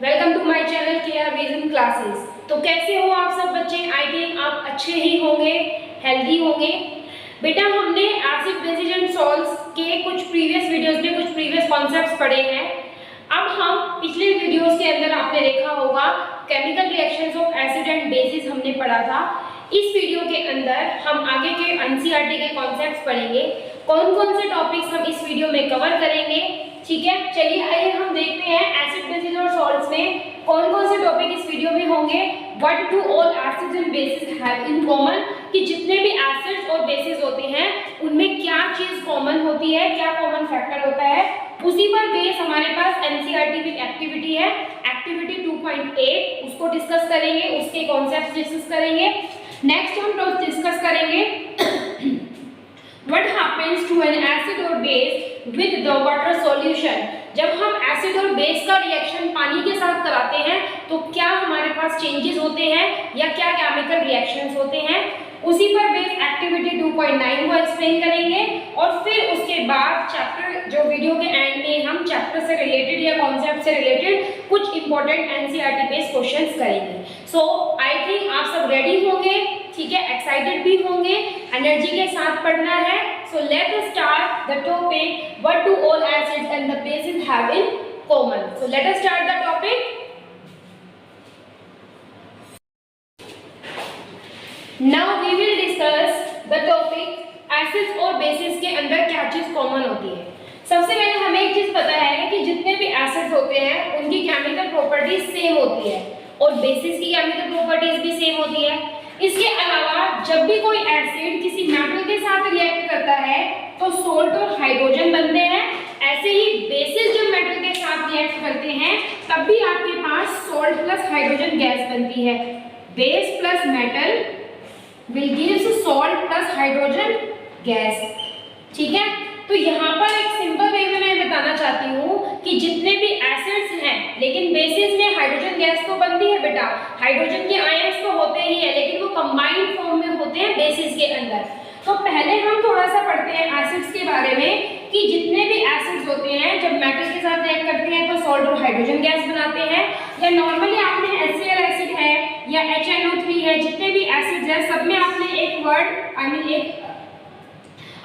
Welcome to my channel KR vision classes. तो कैसे हो आप सब बच्चे? आई थिंक आप अच्छे ही होंगे, हेल्दी होंगे। बेटा हमने एसिड बेसिस एंड सॉल्ट्स के कुछ प्रीवियस वीडियोस में कुछ प्रीवियस कॉन्सेप्ट्स पढ़े हैं। अब हम पिछले वीडियोस के अंदर आपने देखा होगा chemical reactions of acid and bases हमने पढ़ा था। इस वीडियो के अंदर हम आगे के एनसीईआरटी के कॉन्सेप्ट्स पढ़ेंगे। कौन कौन से टॉपिक्स हम इस वीडियो में कवर करेंगे, ठीक है? चलिए आइए हम देखते हैं एसिड बेसिस और सॉल्ट्स में कौन कौन से टॉपिक इस वीडियो में होंगे। What do all acids and bases have in common, कि जितने भी एसिड्स और बेसिस होते हैं उनमें क्या चीज कॉमन होती है, क्या कॉमन फैक्टर होता है। उसी पर बेस हमारे पास एनसीईआरटी विद एक्टिविटी है, एक्टिविटी 2.8, उसको डिस्कस करेंगे, उसके कॉन्सेप्ट्स डिस्कस करेंगे। नेक्स्ट हम डिस्कस करेंगे What happens to an acid or base with the water solution? जब हम एसिड और बेस का रिएक्शन पानी के साथ कराते हैं तो क्या हमारे पास चेंजेस होते हैं या क्या केमिकल रिएक्शंस होते हैं। उसी पर बेस एक्टिविटी 2.9 को एक्सप्लेन करेंगे और फिर उसके बाद चैप्टर जो वीडियो के एंड में हम चैप्टर से रिलेटेड या कॉन्सेप्ट से रिलेटेड कुछ इंपॉर्टेंट एनसीईआरटी बेस्ड क्वेश्चंस करेंगे। सो आई थिंक आप सब रेडी होंगे, ठीक है? एक्साइटेड भी होंगे, एनर्जी के साथ पढ़ना है। So let us start the topic what do all acids and the bases have in common. So let us start the topic. Now we will discuss the topic acids और bases के अंदर क्या चीज common होती है। सबसे पहले हमें एक चीज पता है कि जितने भी एसिड्स होते हैं उनकी केमिकल प्रॉपर्टीज सेम होती है और बेसिस की केमिकल प्रॉपर्टीज भी सेम होती है। इसके अलावा जब भी कोई एसिड किसी मेटल के साथ रिएक्ट करता है तो सोल्ट और हाइड्रोजन बनते हैं। ऐसे ही बेसिस जब मेटल के साथ रिएक्ट करते हैं तब भी आपके पास सोल्ट प्लस हाइड्रोजन गैस बनती है। Base plus metal will gives salt plus hydrogen gas, ठीक है? तो यहाँ पर एक सिंपल वे में मैं बताना चाहती हूँ कि जितने भी एसिड्स हैं लेकिन बेसिस में हाइड्रोजन गैस तो बनती है बेटा, हाइड्रोजन के आयंस तो होते ही है लेकिन वो कंबाइंड फॉर्म में होते हैं बेसिस के अंदर। तो पहले हम थोड़ा सा पढ़ते हैं एसिड्स के बारे में कि जितने भी एसिड्स होते हैं जब मेटल के साथ रिएक्ट करते हैं तो सॉल्ट और हाइड्रोजन गैस बनाते हैं। या नॉर्मली आपने HCl एसिड है या HNO3 है, जितने भी एसिड्स हैं सब में आपने एक वर्ड एक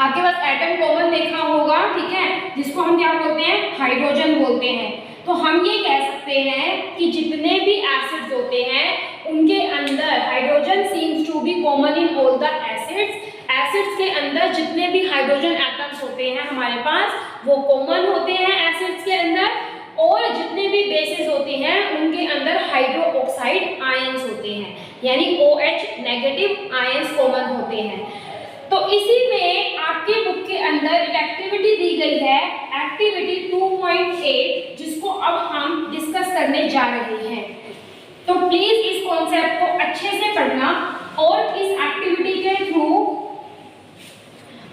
आपके पास एटम कॉमन देखा होगा, ठीक है? जिसको हम क्या बोलते हैं? हाइड्रोजन बोलते हैं। तो हम ये कह सकते हैं कि जितने भी एसिड्स होते हैं उनके अंदर hydrogen seems to be common in all the acids. Acids के अंदर जितने भी हाइड्रोजन एटम्स होते हैं हमारे पास वो कॉमन होते हैं एसिड्स के अंदर, और जितने भी बेसिस होते हैं उनके अंदर हाइड्रो ऑक्साइड आयंस होते हैं, यानी OH नेगेटिव आयंस कॉमन होते हैं। तो इसी में आपके बुक के अंदर एक एक्टिविटी दी गई है, एक्टिविटी 2.8, जिसको अब हम डिस्कस करने जा रहे हैं। तो प्लीज इस कॉन्सेप्ट को अच्छे से पढ़ना और इस एक्टिविटी के थ्रू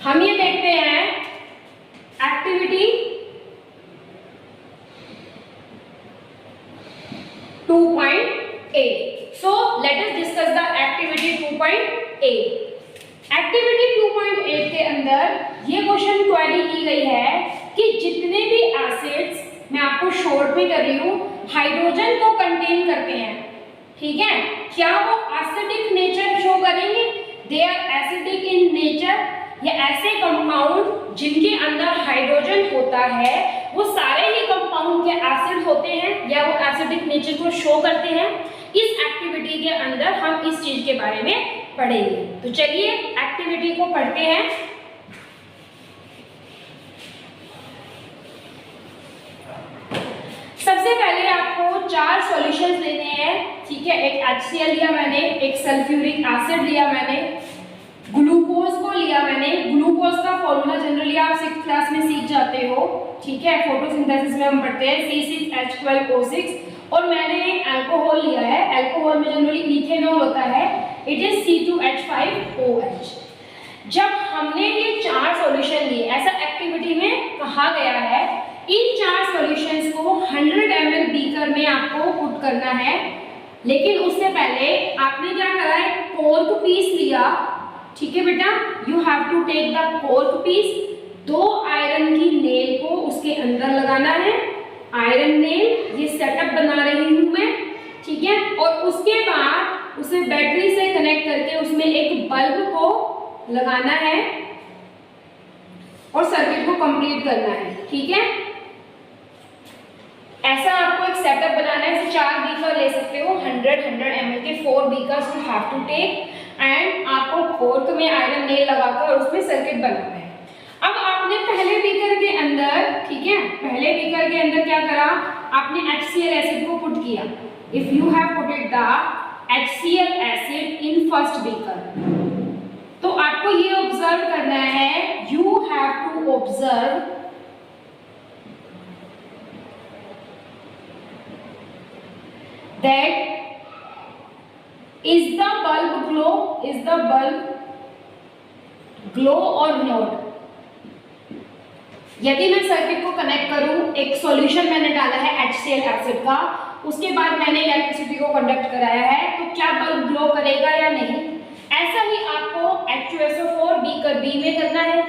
हम ये देखते हैं activity 2.8। So let us discuss the activity 2.8। Activity 2.8 के अंदर ये क्वेश्चन क्वेरी की गई है कि जितने भी एसिड्स, मैं आपको शॉर्ट में कर रही हूँ, हाइड्रोजन को कंटेन करते हैं, ठीक है? क्या वो एसिडिक नेचर शो करेंगे? They are acidic in nature, या ऐसे कंपाउंड जिनके अंदर हाइड्रोजन होता है वो सारे ही कंपाउंड के एसिड होते हैं या वो एसिडिक नेचर को शो करते हैं? इस एक्टिविटी के अंदर हम इस चीज के बारे में पढ़ेंगे। तो चलिए एक्टिविटी को पढ़ते हैं। सबसे पहले आपको 4 सॉल्यूशंस लेने हैं, ठीक है? एक HCl लिया मैंने, एक सल्फ्यूरिक एसिड लिया मैंने, ग्लूकोज को लिया मैंने। ग्लूकोज का फॉर्मूला जनरली आप 6th क्लास में सीख जाते हो, ठीक है? फोटोसिंथेसिस में हम पढ़ते हैं C6H12O6। और मैंने अल्कोहल लिया है, अल्कोहल में जनरली इथेनॉल होता है, इट इज C2H5OH। जब हमने ये 4 सॉल्यूशन लिए, ऐसा एक्टिविटी में कहा गया है, इन 4 सॉल्यूशंस को 100 ml बीकर में आपको पुट करना है। लेकिन उससे पहले आपने क्या करा है? कॉर्क पीस लिया, ठीक है बेटा? You have to take the cork piece, 2 iron की नेल को उसके अंदर लगाना है। आयरन नेल, ये सेटअप बना रही हूँ ठीक है, और उसके बाद उसे बैटरी से कनेक्ट करके उसमें एक बल्ब को लगाना है और सर्किट को कंप्लीट करना है। ठीक है, ऐसा आपको एक सेटअप बनाना है। जैसे 4 बीकर ले सकते हो, 100 ml के 4 beakers you have to take, and आपको कोर्क में आयरन नेल लगाकर उसमें सर्किट बनाना है। अब आपने पहले बीकर के अंदर, ठीक है, पहले बीकर के अंदर क्या करा, आपने HCl एसिड को पुट किया। If you have putted the HCl acid in first beaker, तो आपको ये ऑब्जर्व करना है, you have to observe that is the bulb glow, is the bulb glow और नॉट। यदि मैं सर्किट को कनेक्ट करूं, एक सॉल्यूशन मैंने डाला है HCl एसिड का, उसके बाद मैंने इलेक्ट्रिसिटी को कंडक्ट कराया है, तो क्या बल्ब ग्लो करेगा या नहीं? ऐसा ही आपको H2SO4 बीकर बी में करना है।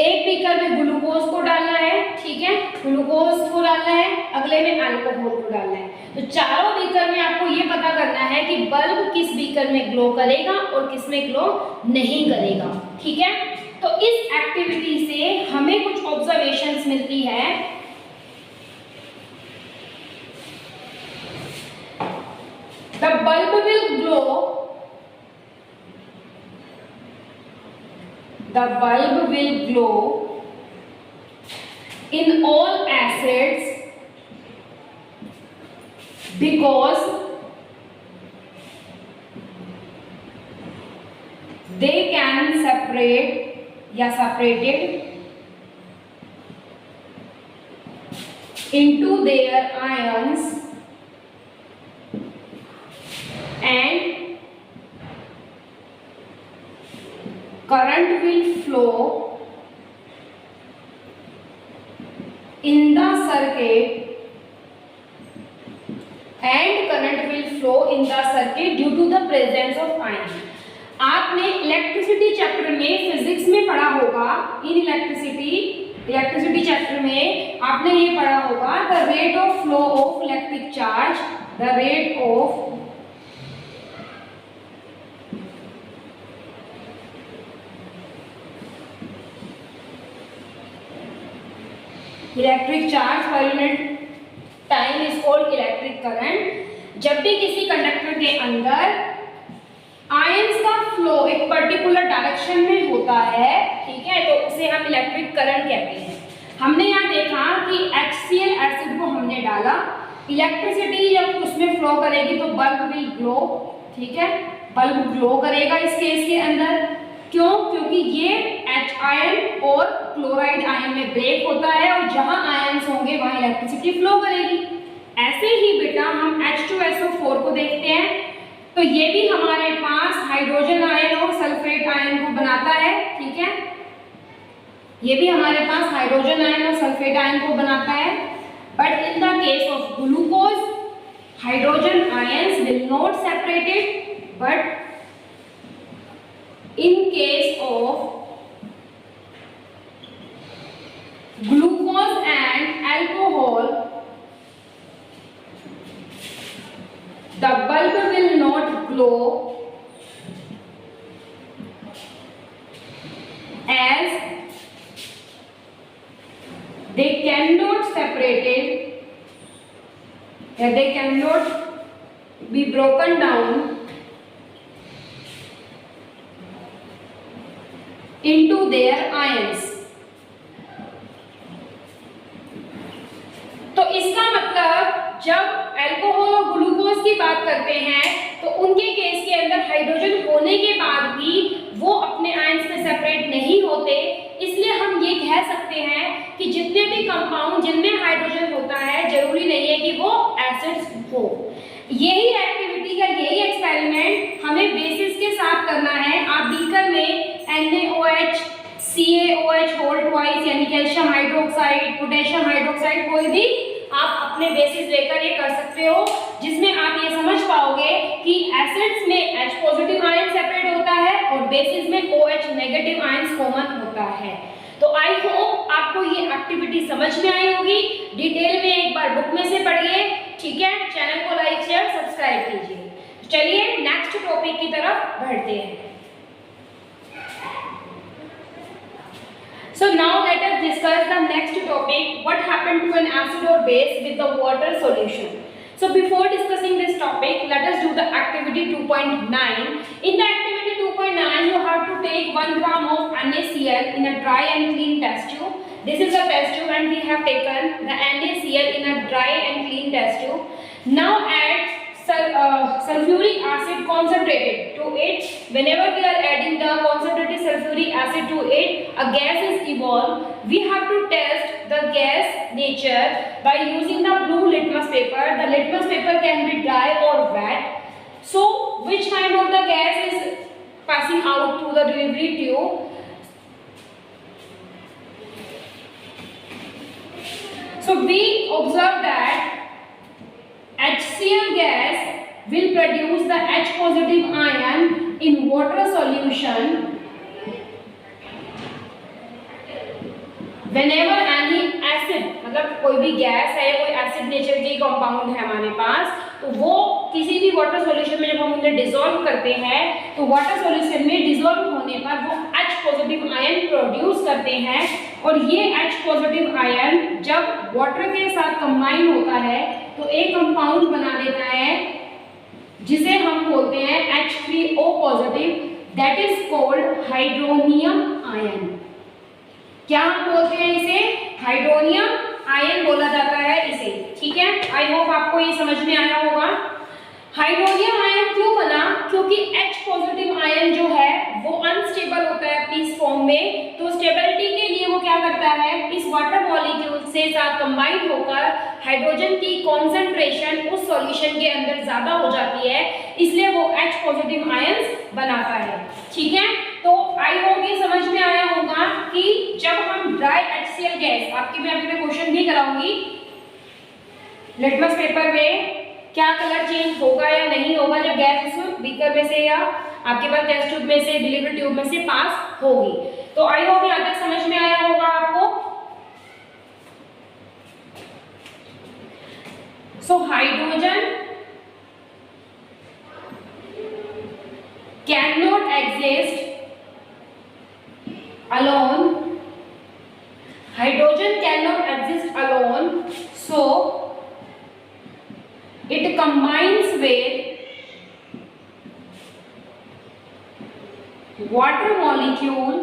एक बीकर में ग्लूकोज को डालना है, ठीक है, ग्लूकोज को डालना है, अगले में अल्कोहल को डालना है। तो चारों बीकर में आपको ये पता करना है कि बल्ब किस बीकर में ग्लो करेगा और किस में ग्लो नहीं करेगा। ठीक है, तो इस एक्टिविटी से हमें कुछ ऑब्जर्वेशंस मिलती है। The bulb will glow, the bulb will glow in all acids because they can separate या separated into their ions and current will flow in the circuit and current will flow in the circuit due to the presence of ion। आपने electricity chapter में physics में पढ़ा होगा, in electricity chapter में आपने ये पढ़ा होगा, the rate of flow of electric charge, the rate of electric charge per unit time is called electric current. जब भी किसी कंडक्टर के अंदर आयंस का फ्लो एक पर्टिकुलर डायरेक्शन में होता है, ठीक है, तो उसे हम इलेक्ट्रिक करंट कहते हैं। हमने यहाँ देखा कि HCl एसिड को हमने डाला, इलेक्ट्रिसिटी जब उसमें फ्लो करेगी तो बल्ब विल ग्लो, ठीक है, बल्ब ग्लो करेगा इस केस के अंदर। क्यों? क्योंकि ये H आयन और क्लोराइड आयन में ब्रेक होता है और जहां आयन्स होंगे वहां इलेक्ट्रिसिटी फ्लो करेगी। ऐसे ही बेटा हम H2SO4 को देखते हैं, तो ये भी हमारे पास हाइड्रोजन आयन और सल्फेट आयन को बनाता है, ठीक है, ये भी हमारे पास हाइड्रोजन आयन और सल्फेट आयन को बनाता है। But in the case of glucose, hydrogen ions will not separated, but in case of glucose and alcohol, the bulb will not glow as they cannot separated, they cannot be broken down into their ions। तो इसका मतलब जब alcohol और glucose की बात करते हैं तो उनके केस के अंदर हाइड्रोजन होने के बाद भी वो अपने आयंस में सेपरेट नहीं होते। इसलिए हम ये कह सकते हैं कि जितने भी कंपाउंड जिनमें हाइड्रोजन होता है जरूरी नहीं है कि वो एसिड्स हो। यही एक्टिविटी का यही एक्सपेरिमेंट हमें बेसिस के साथ करना है। आप बीकर में NaOH, CaOH होल ट्वाइस यानी कैल्शियम हाइड्रोक्साइड, पोटेशियम हाइड्रोक्साइड, कोई भी आप अपने बेसिस लेकर ये कर सकते हो, जिसमें आप ये समझ पाओगे कि एसिड्स में H पॉजिटिव आयन सेपरेट होता है और बेसिस में OH नेगेटिव आयन कॉमन होता है। तो आई होप आपको ये एक्टिविटी समझ में आई होगी। डिटेल में एक बार बुक में से पढ़िए, ठीक है, चैनल को लाइक शेयर सब्सक्राइब कीजिए। चलिए नेक्स्ट टॉपिक की तरफ बढ़ते हैं। So now let us discuss the next topic, what happened to an acid or base with the water solution. So before discussing this topic, let us do the activity 2.9. In the activity 2.9, you have to take 1 gram of NaCl in a dry and clean test tube. This is a test tube and we have taken the NaCl in a dry and clean test tube. Now add sulfuric acid concentrated to it. Whenever we are adding the concentrated sulfuric acid to it, a gas is evolved. We have to test the gas nature by using the blue litmus paper. The litmus paper can be dry or wet. So which kind of the gas is passing out through the delivery tube? So we observe that HCl gas will produce the H positive ion in water solution whenever any acid, मतलब कोई भी gas है या कोई acid nature की compound है हमारे पास, तो वो किसी भी वाटर सॉल्यूशन में जब हम उन्हें डिसॉल्व करते हैं तो वाटर सॉल्यूशन में डिसॉल्व होने पर वो H पॉजिटिव आयन प्रोड्यूस करते हैं। और ये H पॉजिटिव आयन जब वाटर के साथ कंबाइन होता है तो एक कंपाउंड बना देता है जिसे हम बोलते हैं H3O positive, that is called hydronium ion. क्या हम बोलते हैं इसे? हाइड्रोनियम आयन बोला जाता है इसे। ठीक है, आई होप आपको ये समझ में आया होगा। हाइड्रोनियम आयन क्यों बना? क्योंकि H पॉजिटिव आयन जो है वो अनस्टेबल होता है पीस फॉर्म में, तो स्टेबिलिटी के लिए वो क्या करता है, इस वाटर मॉलिक्यूल से साथ कंबाइन होकर हाइड्रोजन की कॉन्सेंट्रेशन उस सॉल्यूशन के अंदर ज्यादा हो जाती है, इसलिए वो H पॉजिटिव आयंस बनाता है। ठीक है, तो आई होप ये समझ में आया होगा कि जब हम ड्राई HCl गैस, आपके मैं अभी मैं क्वेश्चन भी कराऊंगी, लिटमस पेपर में क्या कलर चेंज होगा या नहीं होगा जब गैस इस बीकर में से या आपके पास टेस्ट ट्यूब में से, डिलीवरी ट्यूब में से पास होगी। तो आई होप यहाँ तक समझ में आया होगा आपको। So hydrogen can not exist alone. Hydrogen cannot exist alone, so it combines with water molecule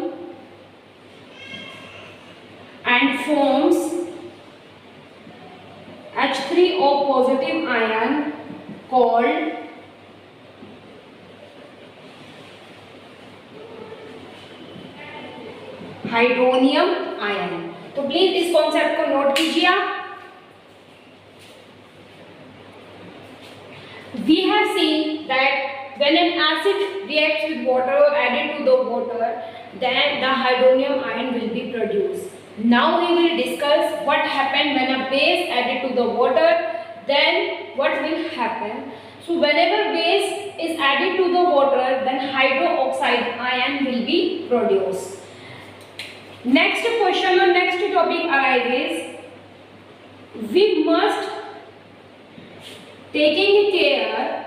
and forms H3O positive ion called hydronium ion. तो प्लीज इस कॉन्सेप्ट को नोट कीजिए आप। We have seen that when an acid reacts with water or added to the water, then the hydronium ion will be produced. Now we will discuss what happened when a base added to the water, then what will happen. So whenever base is added to the water, then hydroxide ion will be produced. Next question or next topic arises, we must taking care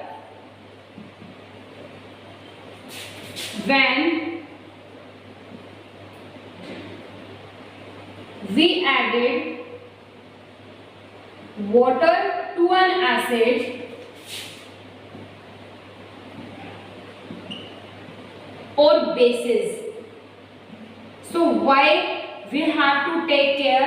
when we added water to an acid or bases. So why we have to take care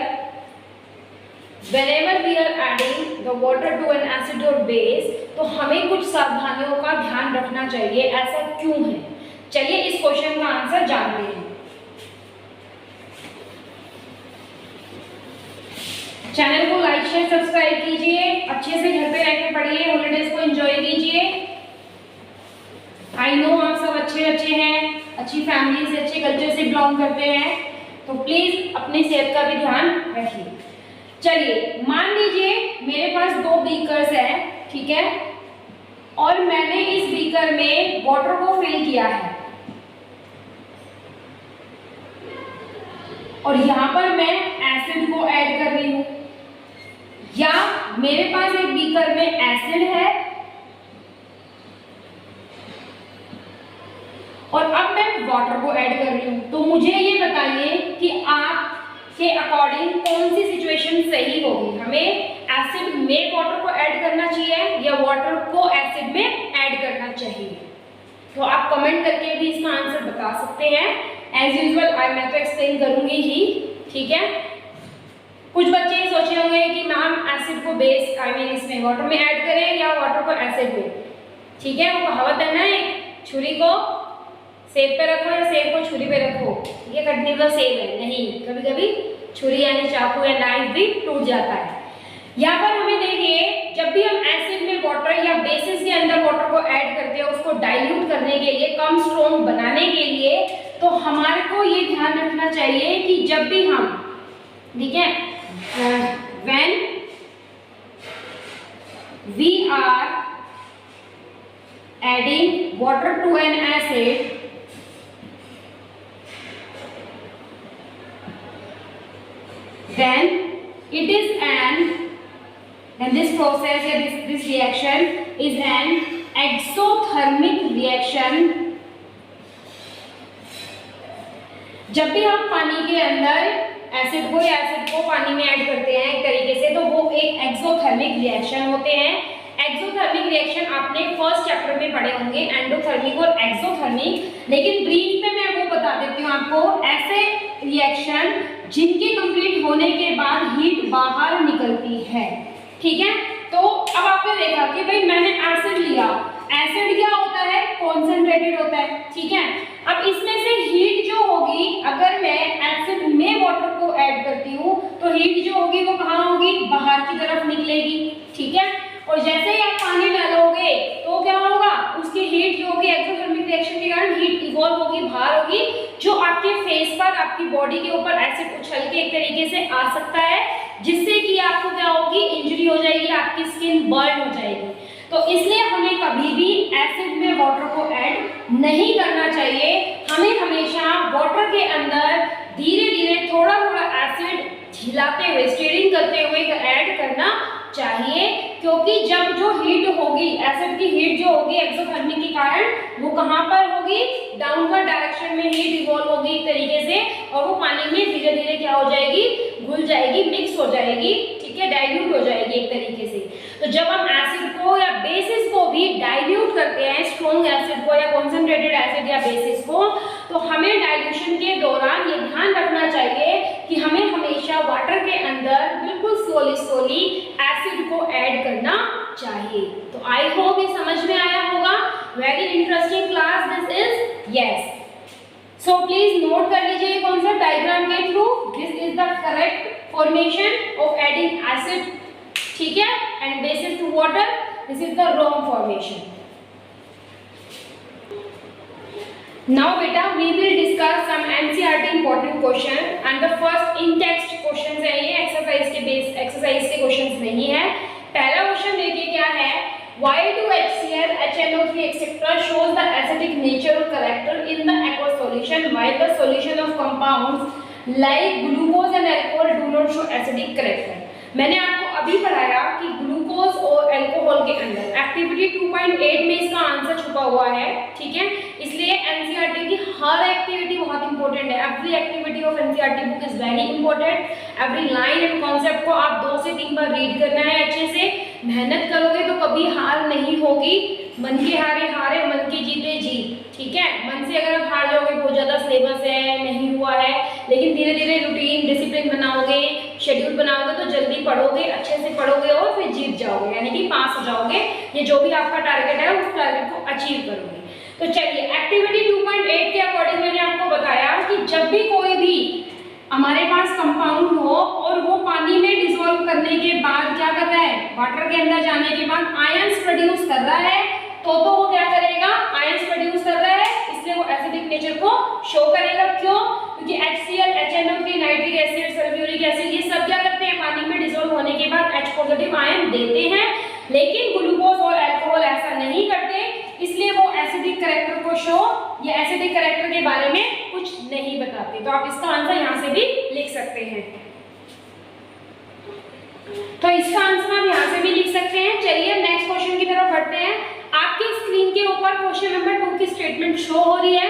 whenever we are adding the water to an acid or base? तो हमें कुछ सावधानियों का ध्यान रखना चाहिए, ऐसा क्यों है? चलिए इस क्वेश्चन का आंसर जानते हैं। चैनल को लाइक शेयर सब्सक्राइब कीजिए, अच्छे से घर पे रह के पढ़िए, हॉलीडेज को एंजॉय कीजिए। आई नो आप सब अच्छे हैं, अच्छी फैमिली से, अच्छे कल्चर से बिलोंग करते हैं, तो प्लीज अपनी सेहत का भी ध्यान रखिए। चलिए मान लीजिए मेरे पास 2 बीकर्स हैं, ठीक है, और मैंने इस बीकर में वाटर को फिल किया है और यहाँ पर मैं एसिड को ऐड कर रही हूँ, या मेरे पास एक बीकर में एसिड है और अब मैं वाटर को ऐड कर रही हूं, तो मुझे ये बताइए कि आपके अकॉर्डिंग कौन सी सिचुएशन सही होगी। हमें एसिड में वाटर को ऐड करना चाहिए या वाटर को एसिड में ऐड करना चाहिए? तो आप कमेंट करके भी इसका आंसर बता सकते हैं। एज यूजुअल मैं तो एक्सप्लेन करूंगी ही, ठीक है। कुछ बच्चे ये सोच रहे होंगे कि मैम एसिड को बेस इसमें वाटर में ऐड करें या वाटर को एसिड में, ठीक है। वो कहावत है ना, छुरी को सेब पे रखो या सेब को छुरी पे रखो, ये कटने का सेब है नहीं, कभी कभी छुरी यानी चाकू या नाइफ भी टूट जाता है। यहाँ पर हमें देखिए, जब भी हम एसिड में वाटर या बेसिस के अंदर वाटर को ऐड करते हैं उसको डाइल्यूट करने के लिए, कम स्ट्रॉन्ग बनाने के लिए, तो हमारे को ये ध्यान रखना चाहिए कि जब भी हम, ठीक है, when we are adding water to an acid, then it is this process या this reaction is an exothermic reaction। जब भी हम पानी के अंदर एसिड को पानी में ऐड करते हैं एक तरीके से, तो वो एक एक्सोथर्मिक रिएक्शन होते हैं। एक्सोथर्मिक रिएक्शन आपने फर्स्ट चैप्टर में पढ़े होंगे, एंडोथर्मिक और एक्सोथर्मिक। लेकिन ब्रीफ में मैं वो बता देती हूँ आपको, ऐसे रिएक्शन जिनके कंप्लीट होने के बाद हीट बाहर निकलती है, ठीक है। तो अब आपने देखा कि भाई मैंने एसिड लिया, एसिड क्या होता है, कॉन्सेंट्रेटेड होता है, ठीक है। अब इसमें से हीट जो होगी, अगर मैं एसिड में वाटर को ऐड करती हूँ तो हीट जो होगी वो कहाँ होगी, बाहर की तरफ निकलेगी, ठीक है। और जैसे ही आप पानी डालोगे तो क्या होगा, उसकी हीट जो होगी एक्सोथर्मिक रिएक्शन के कारण हीट इवॉल्व होगी, बाहर होगी, जो आपके फेस पर, आपकी बॉडी के ऊपर एसिड उछल के एक तरीके से आ सकता है, जिससे कि आपको क्या होगी, इंजरी हो जाएगी, आपकी स्किन बर्न हो जाएगी। तो इसलिए हमें कभी भी एसिड में वाटर को ऐड नहीं करना चाहिए। हमें हमेशा वाटर के अंदर धीरे धीरे थोड़ा थोड़ा एसिड झिलाते हुए, स्टीयरिंग करते हुए ऐड करना चाहिए, क्योंकि जब जो हीट होगी, एसिड की हीट जो होगी एक्सोथर्मिक के कारण, वो कहाँ पर होगी, डाउनवर्ड डायरेक्शन में हीट इवॉल्व होगी एक तरीके से, और वो पानी में धीरे धीरे क्या हो जाएगी, घुल जाएगी, मिक्स हो जाएगी, ठीक है, डाइल्यूट हो जाएगी एक तरीके से। तो जब हम एसिड को या बेसिस को भी डाइल्यूट करते हैं, स्ट्रॉन्ग एसिड को या कॉन्सेंट्रेटेड एसिड या बेसिस को, तो हमें डाइल्यूशन के दौरान ये ध्यान रखना चाहिए कि हमें हमेशा वाटर के अंदर बिल्कुल स्लोली एसिड को ऐड करना चाहिए। तो आई होप ये समझ में आया होगा। Very interesting class this is, yes. So please note कर लीजिए ये कॉन्सेप्ट डायग्राम के through. This is the correct formation of adding acid, ठीक है, and basis to water, this is the wrong formation. Now beta we will discuss some NCERT important question and the first in text questions है, ये exercise के base, exercise के questions नहीं है। पहला question देखिए क्या है, why do HCl, HNO3 etc. shows the acidic nature or character in the aqueous solution while the solution of compounds like glucose and alcohol do not show acidic character। मैंने आपको अभी पढ़ाया कि ग्लूकोज और alcohol के अंदर activity 2.8 में इसका आंसर छुपा हुआ है, ठीक है। इसलिए एनसीईआरटी की हर एक्टिविटी बहुत इंपॉर्टेंट है। Every activity of NCERT book is very important. Every line and concept को आप 2 से 3 बार रीड करना है अच्छे से। मेहनत करोगे तो कभी हार नहीं होगी। मन के हारे हारे, मन के जीते जीत, ठीक है। मन से अगर आप हार जाओगे, बहुत ज़्यादा सिलेबस है, नहीं हुआ है, लेकिन धीरे धीरे रूटीन डिसिप्लिन बनाओगे, शेड्यूल बनाओगे तो जल्दी पढ़ोगे, अच्छे से पढ़ोगे और फिर जीत जाओगे, यानी कि पास हो जाओगे। ये जो भी आपका टारगेट है उस टारगेट को अचीव करोगे। तो चलिए एक्टिविटी 2.8 के अकॉर्डिंग मैंने आपको बताया कि जब भी कोई भी हमारे पास कंपाउंड हो और वो पानी में डिसॉल्व करने के बाद क्या कर रहा है, वाटर के अंदर जाने के बाद आयंस प्रोड्यूस कर रहा है, तो वो क्या करेगा, आयंस प्रोड्यूस कर रहा है, इसलिए वो एसिडिक नेचर को शो करेगा। क्यों? क्योंकि HCl, HNO3, nitric acid, sulphuric acid, ये सब क्या करते हैं, पानी में डिसॉल्व होने के बाद H पॉजिटिव आयन देते हैं। लेकिन ग्लूकोज और अल्कोहल ऐसा नहीं करते, इसलिए वो एसिडिक कैरेक्टर को शो या एसिडिक कैरेक्टर के बारे में कुछ नहीं बताते। तो आप इसका आंसर यहाँ से भी लिख सकते हैं। तो इसका आंसर आप यहाँ से भी लिख सकते हैं। चलिए नेक्स्ट क्वेश्चन की तरफ बढ़ते हैं। आपकी स्क्रीन के ऊपर क्वेश्चन नंबर 2 की स्टेटमेंट शो हो रही है,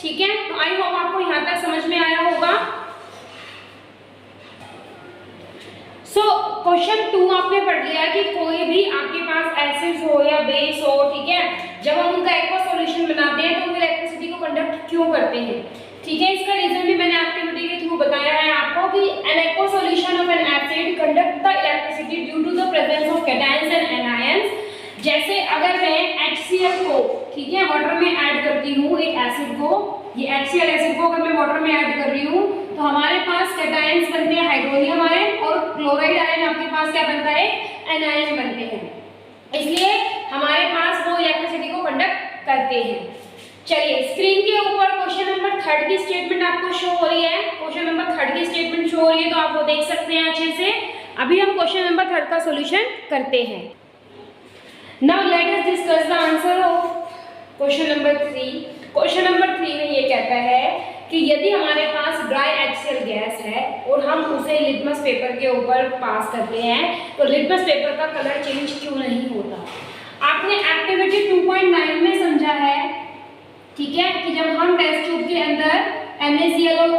ठीक है। तो आई होप आपको यहाँ तक समझ में आया होगा। क्वेश्चन 2 आपने पढ़ लिया कि कोई भी आपके पास एसिड हो या बेस हो, ठीक है, जब हम उनका एक्वा सॉल्यूशन बनाते हैं तो वो इलेक्ट्रिसिटी को कंडक्ट क्यों करते हैं, ठीक है। इसका रीजन भी मैंने एक्टिविटी के थ्रू बताया है आपको कि an aqua solution of an acid conduct the electricity due to the presence of cations and anions. जैसे अगर मैं HCl को, ठीक है, वाटर में ऐड करती हूँ एक एसिड को, ये HCl एसिड को अगर मैं वाटर में ऐड कर रही हूँ तो हमारे पास कैटायंस बनते हैं हाइड्रोनियम आयन, और क्लोराइड आयन आपके पास क्या बनता है, एनायन बनते हैं। इसलिए हमारे पास वो इलेक्ट्रिसिटी को कंडक्ट करते हैं। चलिए स्क्रीन के ऊपर क्वेश्चन नंबर 3 की स्टेटमेंट आपको शो हो रही है। क्वेश्चन नंबर 3 की स्टेटमेंट शो हो रही है तो आप वो देख सकते हैं अच्छे से। अभी हम क्वेश्चन नंबर 3 का सॉल्यूशन करते हैं। Now let us discuss the answer of question number 3। Question number 3 में ये कहता है कि यदि हमारे पास ड्राई HCl गैस है और हम उसे लिटमस पेपर के ऊपर पास करते हैं तो लिटमस पेपर का कलर चेंज क्यों नहीं होता। आपने एक्टिविटी 2.9 में समझा है, ठीक है, कि जब हम टेस्ट ट्यूब के अंदर NaCl और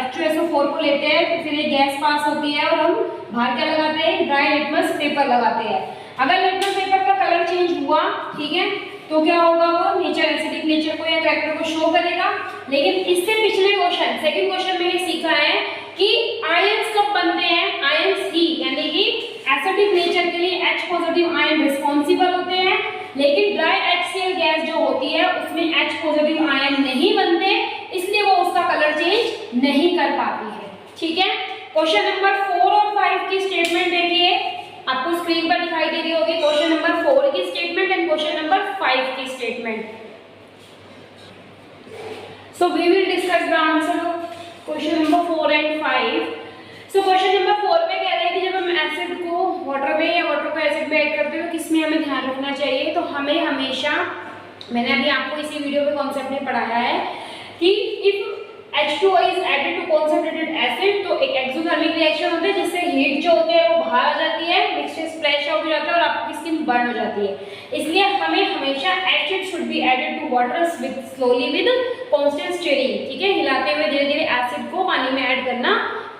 H2SO4 को लेते हैं तो फिर एक गैस पास होती है और हम बाहर क्या लगाते हैं, ड्राई लिटमस पेपर लगाते हैं। अगर लिटमस पेपर का कलर चेंज हुआ, ठीक है, तो क्या होगा, वो नेचर एसिडिक नेचर को या कैरेक्टर को शो करेगा। लेकिन इससे पिछले क्वेश्चन, सेकंड क्वेश्चन में ये सीखा है कि आयंस कब बनते हैं, आयंस ही, यानी कि एसिडिक नेचर के लिए H पॉजिटिव आयन रिस्पॉन्सिबल होते हैं, लेकिन ड्राई HCl गैस जो होती है उसमें H पॉजिटिव आयन नहीं बनते, इसलिए वो उसका कलर चेंज नहीं कर पाती है, ठीक है। क्वेश्चन नंबर 4 और 5 की स्टेटमेंट देखिए, आपको स्क्रीन पर दिखाई दे रही होगी। क्वेश्चन नंबर 4 की स्टेटमेंट एंड क्वेश्चन नंबर 5 की statement. So we will discuss the answer of question number 4 and 5। So question number 4 में कह रहे हैं कि जब हम एसिड को वाटर में या वाटर को एसिड में ऐड करते हैं तो किसमें हमें ध्यान रखना चाहिए। तो हमें हमेशा, मैंने अभी आपको इसी वीडियो में कॉन्सेप्ट में पढ़ाया है कि if H2O is added to concentrated acid तो एक एक्सोथर्मिक रिएक्शन होता है जिससे हीट जो होती है वो बाहर आ जाती है, मिक्सचर स्प्लैश आउट हो जाता है और आपकी स्किन बर्न हो जाती है। इसलिए हमें हमेशा acid should be added to water with slowly with constant stirring, ठीक है, हिलाते हुए धीरे धीरे एसिड को पानी में ऐड करना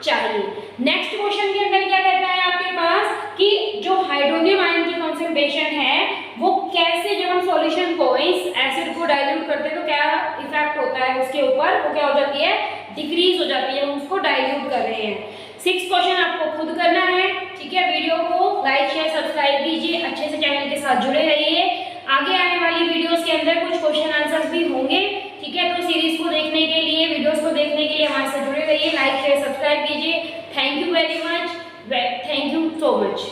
चाहिए। नेक्स्ट क्वेश्चन के अंदर क्या कहता है आपके पास कि जो हाइड्रोनियम आयन की कंसंट्रेशन है वो कैसे, जब हम सॉल्यूशन को, इस एसिड को डाइल्यूट करते हैं तो क्या इफेक्ट होता है उसके ऊपर, वो क्या हो जाती है, डिक्रीज हो जाती है, हम उसको डाइल्यूट कर रहे हैं। 6 क्वेश्चन आपको खुद करना है, ठीक है। वीडियो को लाइक शेयर सब्सक्राइब कीजिए, अच्छे से चैनल के साथ जुड़े रहिए। आगे आने वाली वीडियोस के अंदर कुछ क्वेश्चन आंसर्स भी होंगे, ठीक है। तो सीरीज को देखने के लिए, वीडियोस को देखने के लिए हमारे साथ जुड़े रहिए, लाइक शेयर सब्सक्राइब कीजिए। Thank you very much, thank you so much.